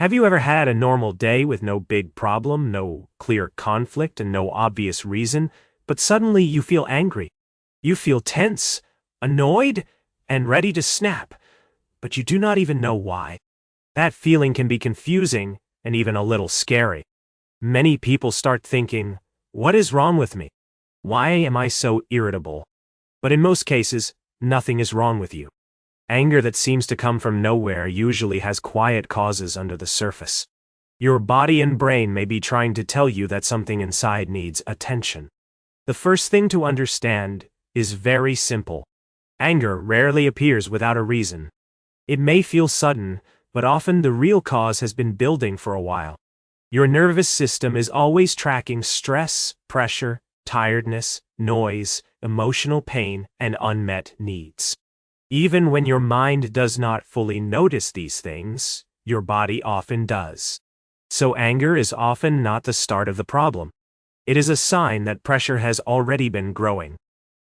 Have you ever had a normal day with no big problem, no clear conflict, and no obvious reason, but suddenly you feel angry? You feel tense, annoyed, and ready to snap, but you do not even know why. That feeling can be confusing and even a little scary. Many people start thinking, what is wrong with me? Why am I so irritable? But in most cases, nothing is wrong with you. Anger that seems to come from nowhere usually has quiet causes under the surface. Your body and brain may be trying to tell you that something inside needs attention. The first thing to understand is very simple. Anger rarely appears without a reason. It may feel sudden, but often the real cause has been building for a while. Your nervous system is always tracking stress, pressure, tiredness, noise, emotional pain, and unmet needs. Even when your mind does not fully notice these things, your body often does. So anger is often not the start of the problem. It is a sign that pressure has already been growing.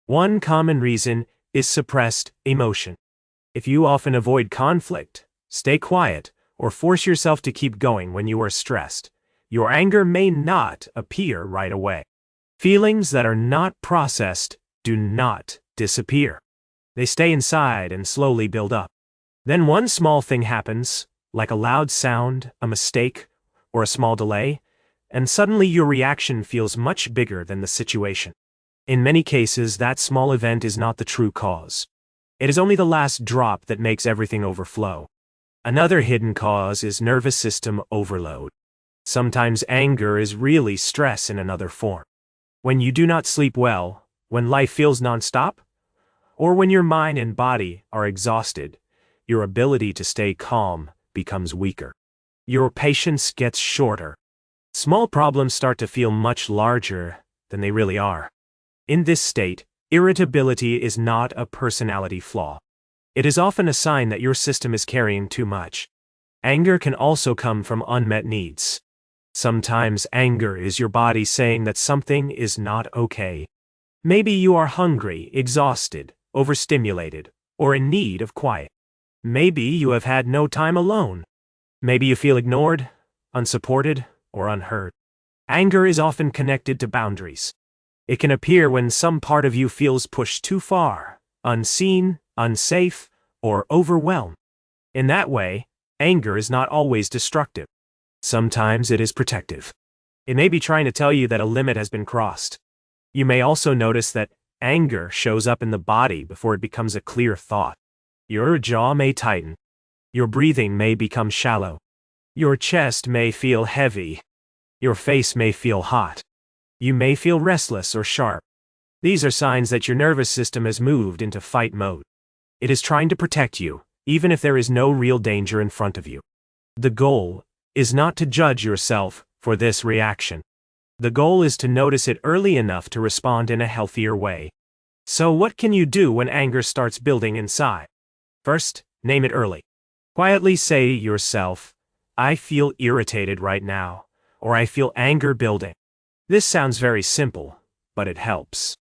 One common reason is suppressed emotion. If you often avoid conflict, stay quiet, or force yourself to keep going when you are stressed, your anger may not appear right away. Feelings that are not processed do not disappear. They stay inside and slowly build up. Then one small thing happens, like a loud sound, a mistake, or a small delay, and suddenly your reaction feels much bigger than the situation. In many cases, that small event is not the true cause. It is only the last drop that makes everything overflow. Another hidden cause is nervous system overload. Sometimes anger is really stress in another form. When you do not sleep well, when life feels nonstop, or when your mind and body are exhausted, your ability to stay calm becomes weaker. Your patience gets shorter. Small problems start to feel much larger than they really are. In this state, irritability is not a personality flaw. It is often a sign that your system is carrying too much. Anger can also come from unmet needs. Sometimes anger is your body saying that something is not okay. Maybe you are hungry, exhausted, overstimulated, or in need of quiet. Maybe you have had no time alone. Maybe you feel ignored, unsupported, or unheard. Anger is often connected to boundaries. It can appear when some part of you feels pushed too far, unseen, unsafe, or overwhelmed. In that way, anger is not always destructive. Sometimes it is protective. It may be trying to tell you that a limit has been crossed. You may also notice that anger shows up in the body before it becomes a clear thought. Your jaw may tighten. Your breathing may become shallow. Your chest may feel heavy. Your face may feel hot. You may feel restless or sharp. These are signs that your nervous system has moved into fight mode. It is trying to protect you, even if there is no real danger in front of you. The goal is not to judge yourself for this reaction. The goal is to notice it early enough to respond in a healthier way. So what can you do when anger starts building inside? First, name it early. Quietly say to yourself, I feel irritated right now, or I feel anger building. This sounds very simple, but it helps.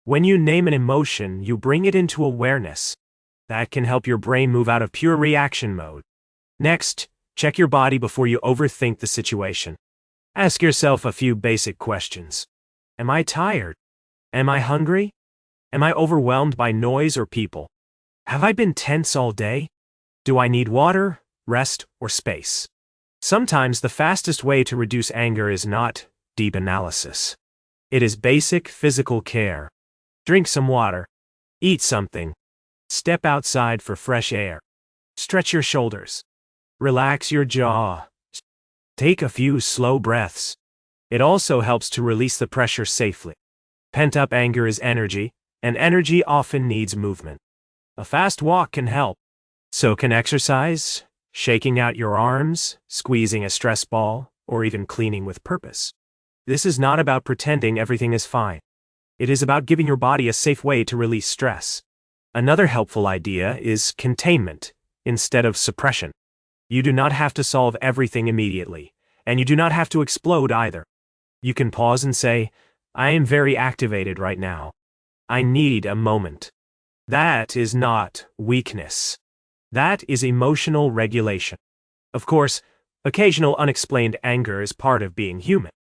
When you name an emotion, you bring it into awareness. That can help your brain move out of pure reaction mode. Next, check your body before you overthink the situation. Ask yourself a few basic questions. Am I tired? Am I hungry? Am I overwhelmed by noise or people? Have I been tense all day? Do I need water, rest, or space? Sometimes the fastest way to reduce anger is not deep analysis. It is basic physical care. Drink some water. Eat something. Step outside for fresh air. Stretch your shoulders. Relax your jaw. Take a few slow breaths. It also helps to release the pressure safely. Pent-up anger is energy, and energy often needs movement. A fast walk can help. So can exercise, shaking out your arms, squeezing a stress ball, or even cleaning with purpose. This is not about pretending everything is fine. It is about giving your body a safe way to release stress. Another helpful idea is containment instead of suppression. You do not have to solve everything immediately, and you do not have to explode either. You can pause and say, I am very activated right now. I need a moment. That is not weakness. That is emotional regulation. Of course, Occasional unexplained anger is part of being human.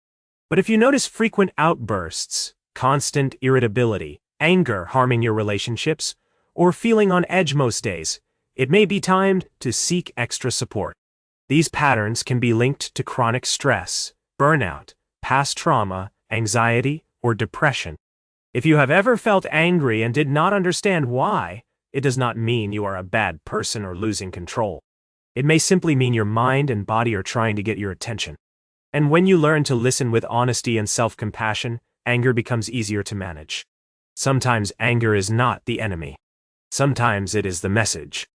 But if you notice frequent outbursts, constant irritability, anger harming your relationships, or feeling on edge most days, it may be time to seek extra support. These patterns can be linked to chronic stress, burnout, past trauma, anxiety, or depression. If you have ever felt angry and did not understand why, it does not mean you are a bad person or losing control. It may simply mean your mind and body are trying to get your attention. And when you learn to listen with honesty and self-compassion, anger becomes easier to manage. Sometimes anger is not the enemy. Sometimes it is the message.